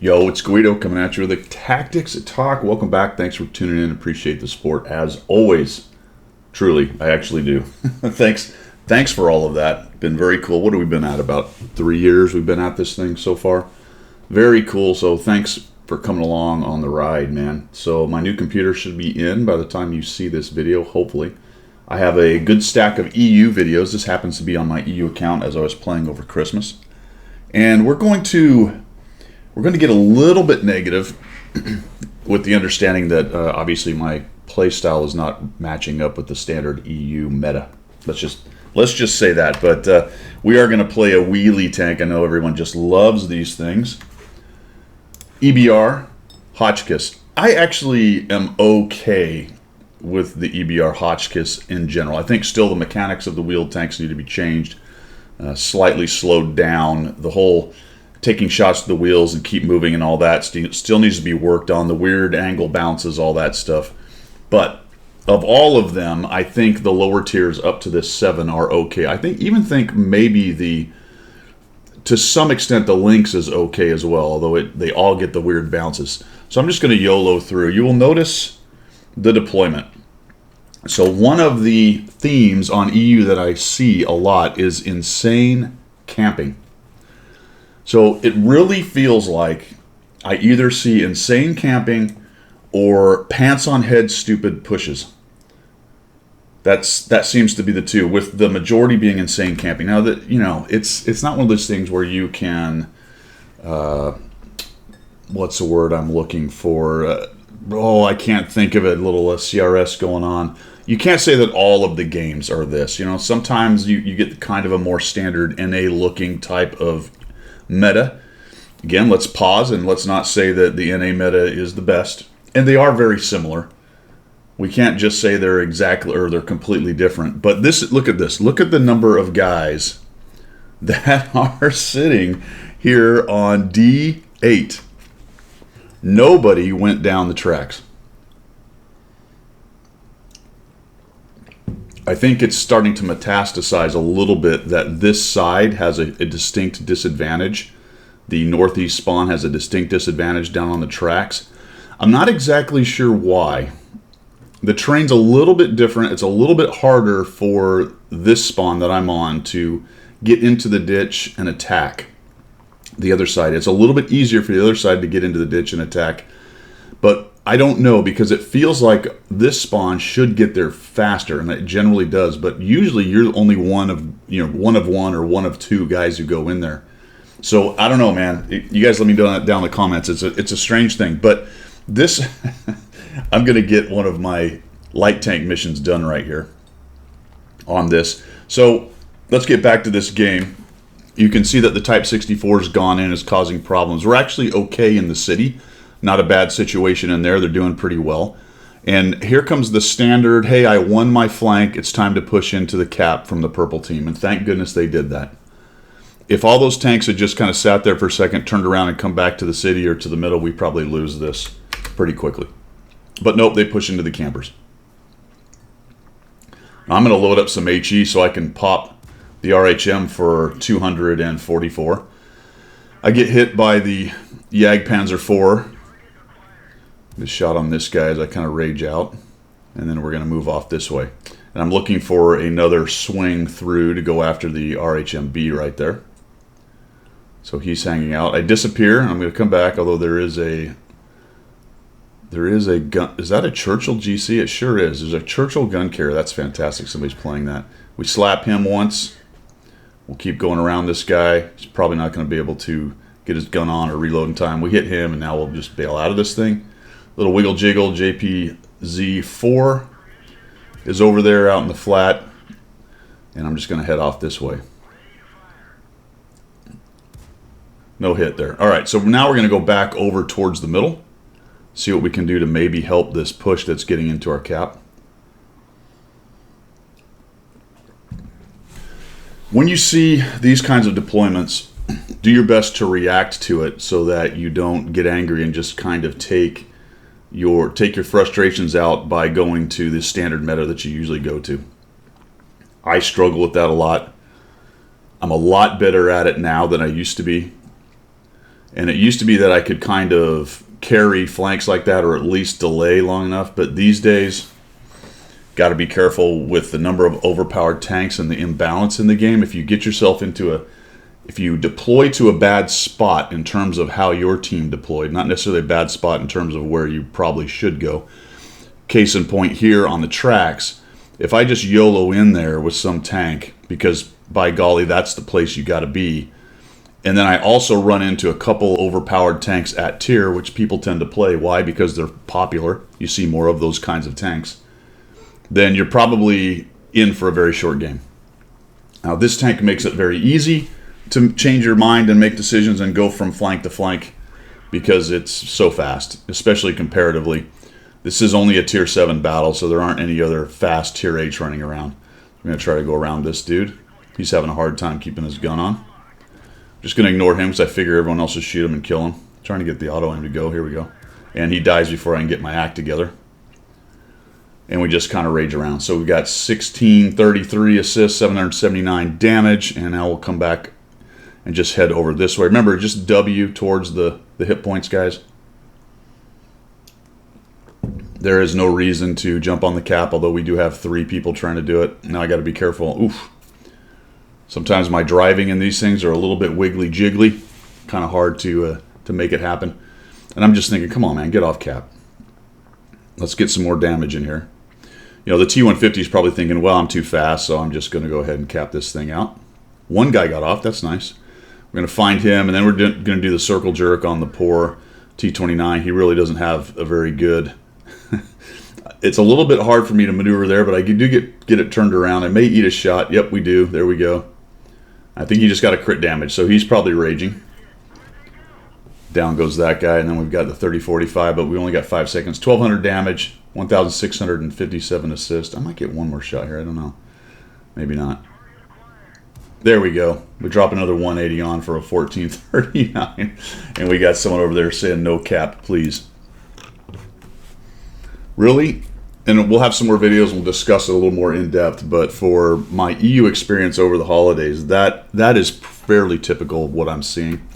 Yo, it's Guido coming at you with the Tactics Talk. Welcome back. Thanks for tuning in. Appreciate the support as always. Truly, I actually do. Thanks for all of that. Been very cool. What have we been at? About 3 years we've been at this thing so far. Very cool. So thanks for coming along on the ride, man. So my new computer should be in by the time you see this video, hopefully. I have a good stack of EU videos. This happens to be on my EU account as I was playing over Christmas. And we're going to get a little bit negative with the understanding that obviously my play style is not matching up with the standard EU meta. Let's just say that. But we are going to play a wheelie tank. I know everyone just loves these things. EBR Hotchkiss. I actually am okay with the EBR Hotchkiss in general. I think still the mechanics of the wheeled tanks need to be changed, slightly slowed down. The whole taking shots to the wheels and keep moving and all that still needs to be worked on. The weird angle bounces, all that stuff. But of all of them, I think the lower tiers up to this 7 are okay. I think maybe to some extent the Lynx is okay as well, although they all get the weird bounces. So I'm just going to YOLO through. You will notice the deployment. So one of the themes on EU that I see a lot is insane camping. So it really feels like I either see insane camping or pants on head stupid pushes. That seems to be the two, with the majority being insane camping. Now that it's not one of those things where you can what's the word I'm looking for? I can't think of it. A little CRS going on. You can't say that all of the games are this. Sometimes you get kind of a more standard NA looking type of meta. Again, let's pause and let's not say that the NA meta is the best. And they are very similar. We can't just say they're completely different. But look at this. Look at the number of guys that are sitting here on D8. Nobody went down the tracks. I think it's starting to metastasize a little bit that this side has a distinct disadvantage. The northeast spawn has a distinct disadvantage down on the tracks. I'm not exactly sure why. The terrain's a little bit different. It's a little bit harder for this spawn that I'm on to get into the ditch and attack the other side. It's a little bit easier for the other side to get into the ditch and attack. But I don't know, because it feels like this spawn should get there faster, and it generally does. But usually you're only one of one or one of two guys who go in there. So I don't know, man. You guys let me know down in the comments. It's a strange thing. But this, I'm going to get one of my light tank missions done right here on this. So let's get back to this game. You can see that the Type 64 has gone in, is causing problems. We're actually okay in the city. Not a bad situation in there. They're doing pretty well. And here comes the standard, hey, I won my flank. It's time to push into the cap from the purple team. And thank goodness they did that. If all those tanks had just kind of sat there for a second, turned around and come back to the city or to the middle, we probably lose this pretty quickly. But nope, they push into the campers. I'm going to load up some HE so I can pop the RHM for 244. I get hit by the Jagdpanzer IV. This shot on this guy as I kind of rage out. And then we're going to move off this way. And I'm looking for another swing through to go after the RHMB right there. So he's hanging out. I disappear. I'm going to come back, although there is a gun. Is that a Churchill GC? It sure is. There's a Churchill gun carrier. That's fantastic. Somebody's playing that. We slap him once. We'll keep going around this guy. He's probably not going to be able to get his gun on or reload in time. We hit him, and now we'll just bail out of this thing. Little wiggle jiggle. JPZ4 is over there out in the flat. And I'm just going to head off this way. No hit there. All right, so now we're going to go back over towards the middle. See what we can do to maybe help this push that's getting into our cap. When you see these kinds of deployments, do your best to react to it so that you don't get angry and just kind of take your frustrations out by going to the standard meta that you usually go to. I struggle with that a lot. I'm a lot better at it now than I used to be. And it used to be that I could kind of carry flanks like that, or at least delay long enough. But these days, got to be careful with the number of overpowered tanks and the imbalance in the game. If you get yourself into if you deploy to a bad spot in terms of how your team deployed, not necessarily a bad spot in terms of where you probably should go. Case in point here on the tracks, if I just YOLO in there with some tank, because by golly, that's the place you got to be, and then I also run into a couple overpowered tanks at tier, which people tend to play. Why? Because they're popular. You see more of those kinds of tanks. Then you're probably in for a very short game. Now, this tank makes it very easy to change your mind and make decisions and go from flank to flank because it's so fast, especially comparatively. This is only a tier 7 battle, so there aren't any other fast tier 8s running around. I'm going to try to go around this dude. He's having a hard time keeping his gun on. Just going to ignore him because I figure everyone else will shoot him and kill him. Trying to get the auto aim to go. Here we go. And he dies before I can get my act together. And we just kind of rage around. So we got 1633 assists, 779 damage, and now we'll come back and just head over this way. Remember, just W towards the hit points, guys. There is no reason to jump on the cap, although we do have 3 people trying to do it. Now I got to be careful. Oof. Sometimes my driving in these things are a little bit wiggly jiggly. Kind of hard to make it happen. And I'm just thinking, come on, man, get off cap. Let's get some more damage in here. You know, the T-150 is probably thinking, well, I'm too fast, so I'm just going to go ahead and cap this thing out. One guy got off. That's nice. We're going to find him, and then we're going to do the circle jerk on the poor T-29. He really doesn't have a very good... It's a little bit hard for me to maneuver there, but I do get it turned around. I may eat a shot. Yep, we do. There we go. I think he just got a crit damage, so he's probably raging. Down goes that guy, and then we've got the 30-45, but we only got 5 seconds. 1,200 damage, 1,657 assists. I might get one more shot here. I don't know. Maybe not. There we go. We drop another 180 on for a 1439, and we got someone over there saying no cap, please. Really? And we'll have some more videos. We'll discuss it a little more in depth. But for my EU experience over the holidays, that is fairly typical of what I'm seeing.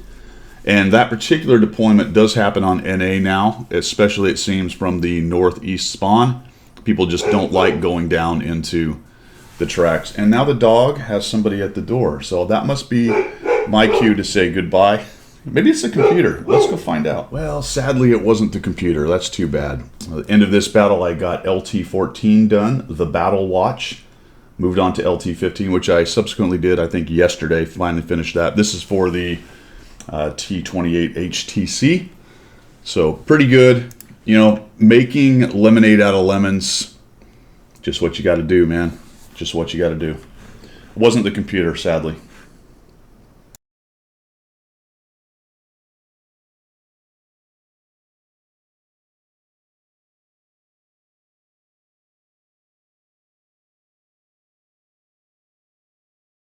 And that particular deployment does happen on NA now, especially it seems from the northeast spawn. People just don't like going down into the tracks. And now the dog has somebody at the door. So that must be my cue to say goodbye. Maybe it's the computer. Let's go find out. Well, sadly, it wasn't the computer. That's too bad. At the end of this battle, I got LT-14 done, the Battle Watch. Moved on to LT-15, which I subsequently did, I think, yesterday. Finally finished that. This is for the T28 HTC. So, pretty good. You know, making lemonade out of lemons, just what you got to do, man. Just what you got to do. It wasn't the computer, sadly.